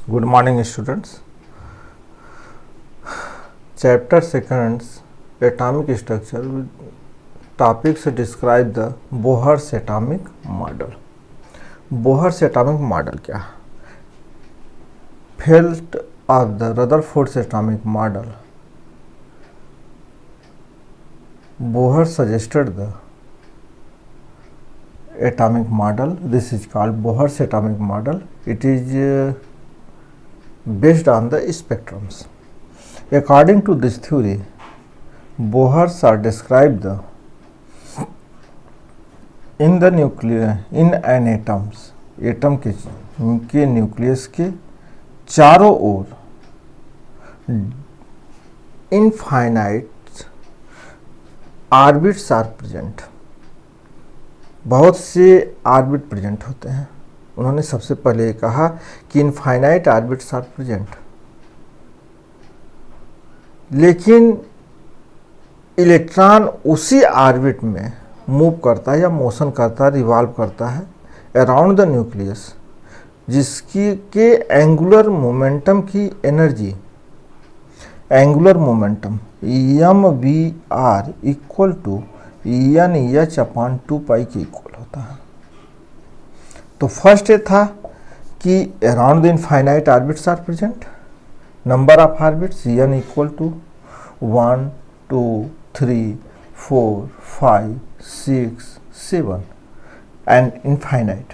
Good morning, students. Chapter 2 Atomic Structure topics describe the Bohr's atomic model. Bohr's atomic model क्या है? Field of the Rutherford's atomic model. Bohr suggested the atomic model. This is called Bohr's atomic model. It is based on the spectrums. According to this theory, Bohrs are described in the nucleus in an atoms. Atom के nucleus के चारों ओर infinite orbits are present. बहुत से orbit present होते हैं. उन्होंने सबसे पहले कहा कि इनफाइनाइट ऑर्बिट्स आर प्रेजेंट, लेकिन इलेक्ट्रॉन उसी ऑर्बिट में मूव करता है या मोशन करता है, रिवॉल्व करता है अराउंड द न्यूक्लियस, जिसकी के एंगुलर मोमेंटम की energy, angular momentum M V R equal to N H upon 2 के इक्वल होता है. तो फर्स्ट ये था कि around the infinite orbits are present, number of orbits N equal to 1 2 3 4 5 6 7 and infinite.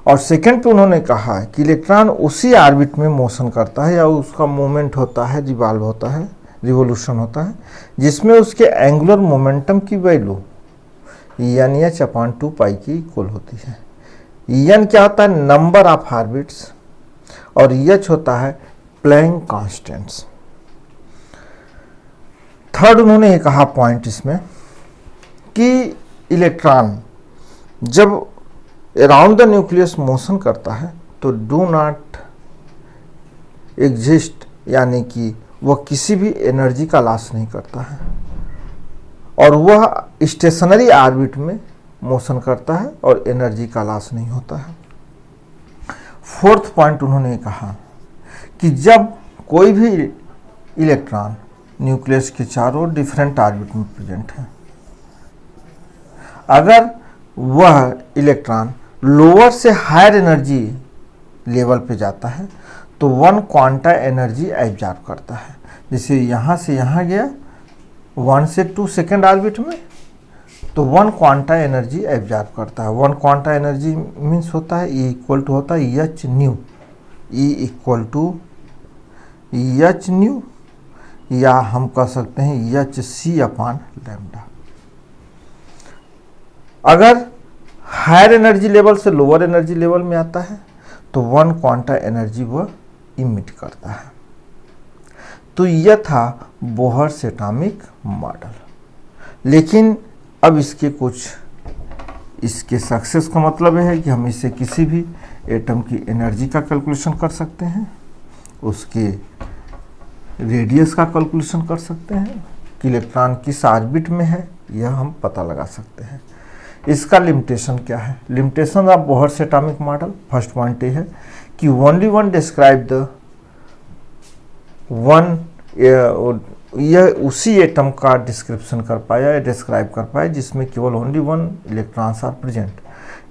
और सेकेंड पे उन्होंने कहा कि इलेक्ट्रॉन उसी ऑर्बिट में मोशन करता है या उसका मूवमेंट होता है, रिवॉल्व होता है, रिवोल्यूशन होता है, जिसमें उसके एंगुलर मोमेंटम की वैल्यू एन एच अपॉन 2 की इक्वल होती है. एन क्या होता है? नंबर ऑफ ऑर्बिट्स, और एच होता है प्लैंक कांस्टेंट्स. थर्ड उन्होंने ये कहा पॉइंट इसमें कि इलेक्ट्रॉन जब अराउंड द न्यूक्लियस मोशन करता है तो डू नॉट एग्जिस्ट, यानी कि वह किसी भी एनर्जी का लॉस नहीं करता है, और वह स्टेशनरी ऑर्बिट में मोशन करता है और एनर्जी का लॉस नहीं होता है. फोर्थ पॉइंट उन्होंने कहा कि जब कोई भी इलेक्ट्रॉन न्यूक्लियस के चारों डिफरेंट ऑर्बिट में प्रेजेंट है, अगर वह इलेक्ट्रॉन लोअर से हायर एनर्जी लेवल पे जाता है तो 1 क्वांटा एनर्जी एब्जॉर्ब करता है. जैसे यहाँ से यहाँ गया 1 से 2 सेकेंड ऑर्बिट में, तो 1 क्वांटा एनर्जी एब्जॉर्ब करता है. 1 क्वांटा एनर्जी मीन्स होता है E इक्वल टू होता है H nu, E equal to H nu, या हम कह सकते हैं एच सी अपॉन लैम्डा. अगर हायर एनर्जी लेवल से लोअर एनर्जी लेवल में आता है तो 1 क्वांटा एनर्जी वह इमिट करता है. तो यह था बोहर्स एटॉमिक मॉडल. लेकिन अब इसके सक्सेस का मतलब है कि हम इसे किसी भी एटम की एनर्जी का कैलकुलेशन कर सकते हैं, उसके रेडियस का कैलकुलेशन कर सकते हैं, कि इलेक्ट्रॉन किस ऑर्बिट में है यह हम पता लगा सकते हैं. इसका लिमिटेशन क्या है? Limitation of Bohr's atomic model, first point ये है कि only one describe the one, यह उसी एटम का डिस्क्रिप्शन कर पाया या डिस्क्राइब कर पाया जिसमें केवल ओनली 1 इलेक्ट्रॉन्स आर प्रेजेंट,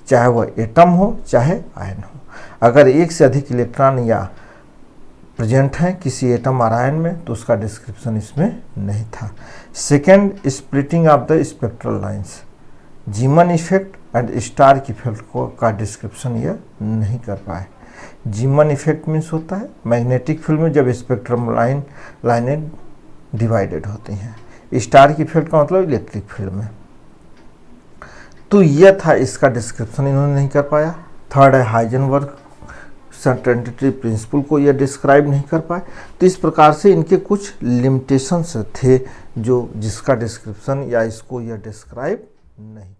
चाहे वह एटम हो चाहे आयन हो. अगर एक से अधिक इलेक्ट्रॉन या प्रेजेंट हैं किसी एटम और आयन में तो उसका डिस्क्रिप्शन इसमें नहीं था. Second, splitting of the spectral lines, जीमन effect and star की इफेक्ट को का डिस्क्रिप्शन यह नहीं कर पाए. जीमन इफेक्ट मीन्स होता है मैग्नेटिक फील्ड में जब स्पेक्ट्रम लाइनें डिवाइडेड होती हैं. स्टार की इफेक्ट का मतलब इलेक्ट्रिक फील्ड में. तो यह था इसका डिस्क्रिप्शन, इन्होंने नहीं कर पाया. थर्ड है हाइजेनबर्ग सर्टेनिटी प्रिंसिपल को यह डिस्क्राइब नहीं कर पाए. तो इस प्रकार से इनके कुछ लिमिटेशंस थे जो जिसका डिस्क्रिप्शन या इसको यह डिस्क्राइब नहीं